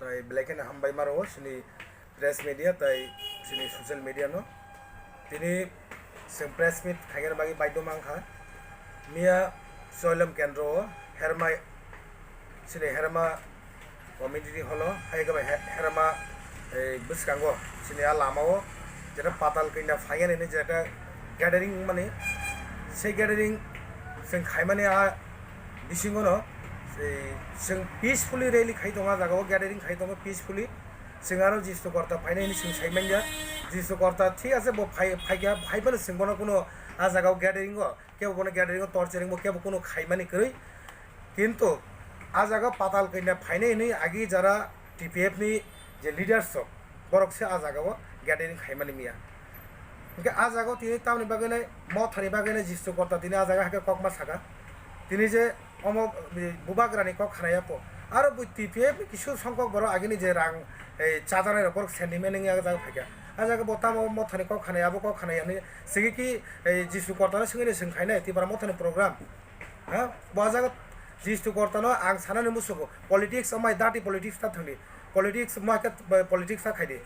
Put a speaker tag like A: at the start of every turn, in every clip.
A: tai blacken hambai maro sini press media tai sini social media no tini sing press meet khanger bagi baido mangkha mia soilem kendro herma sini herma community holo hai ga herma buskango sini alamao jeta patal kinda fanger ini jeta gathering mane sei gathering sing khaimane a bisingono जों पिसफुली rally खाई दंगा जागाव ग्यादारिंग खाई दंगा पिसफुली जों आरो जिसु करता फाइनायनि जों साइमानजा जिसु करता ठीक আছে बो फाइगा फाइबानो जों बनो कोनो आ जागाव ग्यादारिंग केबो कोनो ग्यादारिंग टर्चरिंग केबो कोनो खाइमानि करै किन्तु आ जागा पाताल कइना फाइनायनि आगि जारा टीपीएफ नि जे लिडार्स बरकसे आ जागाव ग्यादारिंग खाइमानि मिया के आ जागाव तिनि तामनि बागैने मथानि बागैने जिसु करता तिनि आ जागा हाके ककमा सागा तिनि जे অমক বুবাগ্রানি কক খানায়া পো আর টিপিএফ কিছু সংখ্যক বড় আগিনি যে রাং এই চাজানের উপর সেন্টিমেন্ট নিয়ে যা ফাইকা আজাকে বতাম মথানি কক খানায়াবো কক খানায়ানি সিগি কি এই যিশু করতানো সিগিনি সিংখাইনা তিবার মথানি প্রোগ্রাম হ্যাঁ বাজাগ যিশু করতানো আং সানানি মুসুকো পলিটিক্স আমাই দাটি পলিটিক্স তা থানি পলিটিক্স মাকে পলিটিক্স তা খাইদে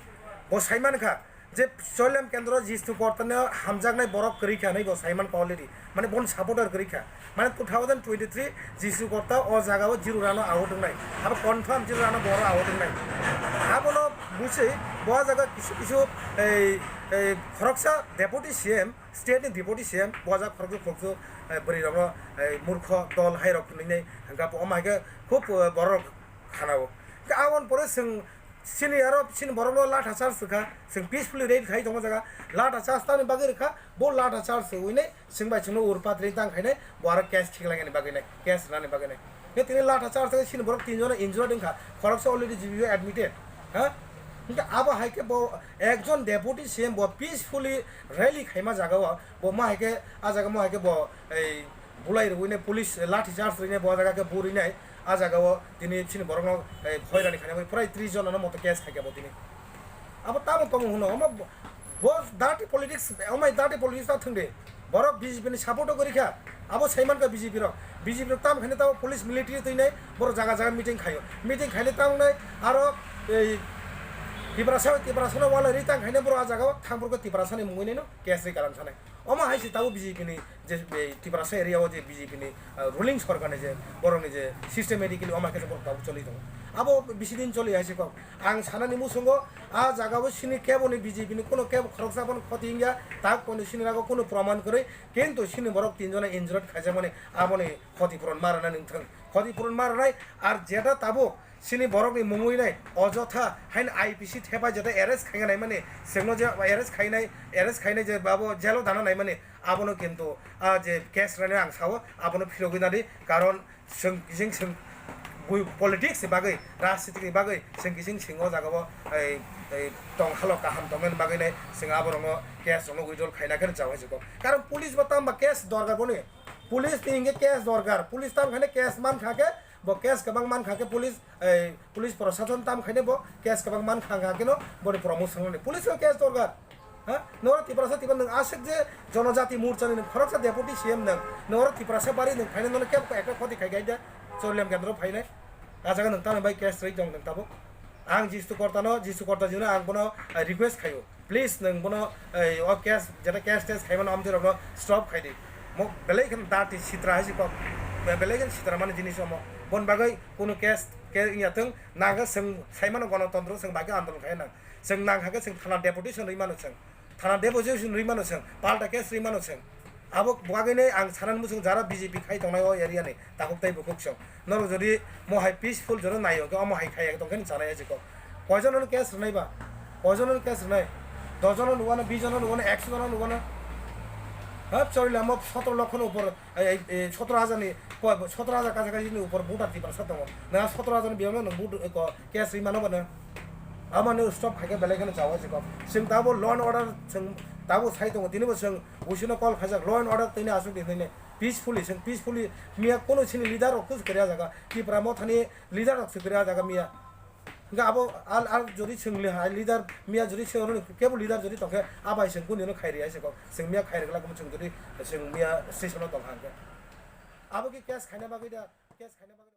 A: ব সাইমানখা যে চলেম কেন্দ্র যিশু করতানো হামজাগনাই বরক করিখা নাই ব সাইমান অলরেডি মানে বন সাপোর্টার করিখা মানে 2023 যিশু করতা ও জায়গাও জিরো রানো আউট নাই আর কনফার্ম জিরো রানো বড় আউট নাই আবনো বুঝে বড় জায়গা কিছু কিছু এই খরকসা deputy CM state deputy CM বজা খরকসু বরি রঙ মূর্খ দল হাই রকম নাই গাপ আমাকে খুব বড় খানাও আওন পরে जों सिनि आरो सिनि बरनो लाटा चार्ज खा जों पिसफुली रेड खाइ दङ जागा लाटा चार्ज तानि बागै रेखा बो लाटा चार्ज उइने जों बाय जोंनो उरपात्रि तां खाइने बहार कैश थिगलाङनि बागैने कैश रानि बागैने बे तिनि लाटा चार्ज सिनि बरक तीन जन इन्जुर्ड दिनखा खरकसा अलरेडी जिबियो एडमिटेड हा কিন্তু আবা হাইকে ব একজন ডেপুটি সিএম ব পিসফুলি র্যালি খাইমা জাগাও ব মা হাইকে আ জাগা মা হাইকে ব এই বুলাই রইনে পুলিশ লাঠি চার্জ রইনে ব জাগাকে বুরিনাই आ जागाव दिनै सिनि बरंग भयरानि खाना प्राय 30 जननो मत केस खाइयाबो दिनै अब ताम तम हुनो हम बो दाटी पॉलिटिक्स अमाय दाटी पॉलिटिक्स ता थंदे बरक बीजेपी नि सपोर्ट करिखा अब सैमान का बीजेपी ताम खाने ता पुलिस मिलिटारी तैनाय बर जागा जागा मीटिंग खायो मीटिंग खाइले तांनाय आरो ए तिब्रासानो वाला रि तां खाइने बर आ जागाव थांबरको तिब्रासानि मुइने न केस रि कालाम सानाय अमा हाइसि ताबो बीजेपी नि जे तिब्रासा एरियाव जे बीजेपी नि रुलिंग सरकारनि जे बरंनि जे सिस्टेमेटिकली अमा केसे बर ताबो चलि दङ आबो बिसि दिन चलि आइसे क आं सानानि मुसंग आ जागाबो सिनि केबोनि बीजेपी नि कोनो केब खरकसाबन खतिंगा ताक कोनो सिनि रागो कोनो प्रमाण करे किन्तु सिनि बरक तीन जना इन्जुर्ड खाइजा माने आबोनि खतिपुरन मारना निथां खतिपुरन मारनाय आर जेटा ताबो सिनि बरकनि मुंगुइनाय अजथा हाइन आईपीसी थेबा जेटा एरेस्ट खाइनाय माने सेंनो जे एरेस्ट खाइनाय जे बाबो जेलो दाना नाय माने आबोनो किन्तु आ जे केस राने आं सावो आबोनो फिरगिनादि कारण जों पॉलिटिक्स बागै राजनीति बागै जों सिङाव जागाबो এই টং হালো কাহাম তমেন বাগैनाय जों आबोरंग केस रंग उइड्रल खाइनाखै जावाय जको कारण पुलिस बताम बा केस दरगार बने पुलिस तिंगे केस दरगार पुलिस ताम खाने केस मान खाके ब केस कबां मान खाके पुलिस प्रशासन ताम खाने ब केस कबां मान खाके न बडि प्रमोशन ने पुलिस केस दरगार हाँ नोरा तिब्रासा तिबा नों आसेक जे जनजाति मोर्चानि नों खरकसा डेपुटी सीएम नों नोरा तिब्रासा बारि नों खाइने नों केब एक खति खाइ गायदा चलेम केन्द्र फाइनाय आजागा नों ताम बाय केस रै दं नों ताबो आं जिसु करता जिनो आं बनो रिक्वेस्ट खायो प्लीज नों बनो ओ केस जेटा केस टेस खाइमान आमते रनो स्टॉप खाइदि म बेलेखन दाति सित्रा हासि क बेलेखन सित्रा माने जिनिस म बन बागै कोनो केस के याथों नागा जों साइमान गणतन्त्र जों बागै आन्दोलन खायना जों नागाके जों थाना डेपुटेसन रैमानो जों थाना डेपुटेसन रैमानो जों पाल्टा केस रैमानो जों अब बागैने आं सानान मुसुं जारा बीजेपी खाइ दंनाय एरिया नै ताकुकताय बुकुकसं नर जदि महाय पिसफुल जनो नायो के अमहाय खाय दंखन जानाय जेको कयजन केस रनायबा कयजन केस रनाय 10 जन नुवाना 20 जन नुवाना 100 जन नुवाना हाब चलिला म 17 लाखनि ऊपर 17000 नि 17000 काजाकाजिनि ऊपर भोटार दिपार सतंग ना 17000 बियावनो न भोट केस रिमानो बने आमानो स्टप खाके बेलेगनो जावा जेको जों दाबो ल एन्ड अर्डर जों दाबो साइ दङ दिनैबो जों उसिनो कल खाजाक ल एन्ड अर्डर तैने आसु दिनैने पिसफुली मिया कोनो सिनि लिडार अकुस करिया जागा कि प्रामो थानि लिडार अकुस करिया जागा मिया गा अब आल जदि सोंले हाय लिडार मिया जदि सोंनो केबो लिडार जदि तखे आबाय जों कुनिनो खाइरिया जेको जों मिया खाइरगला गुम जों जदि जों मिया स्टेशनाव दं हांगे आबो कि केस खाइना बागै दा केस खाइना बागै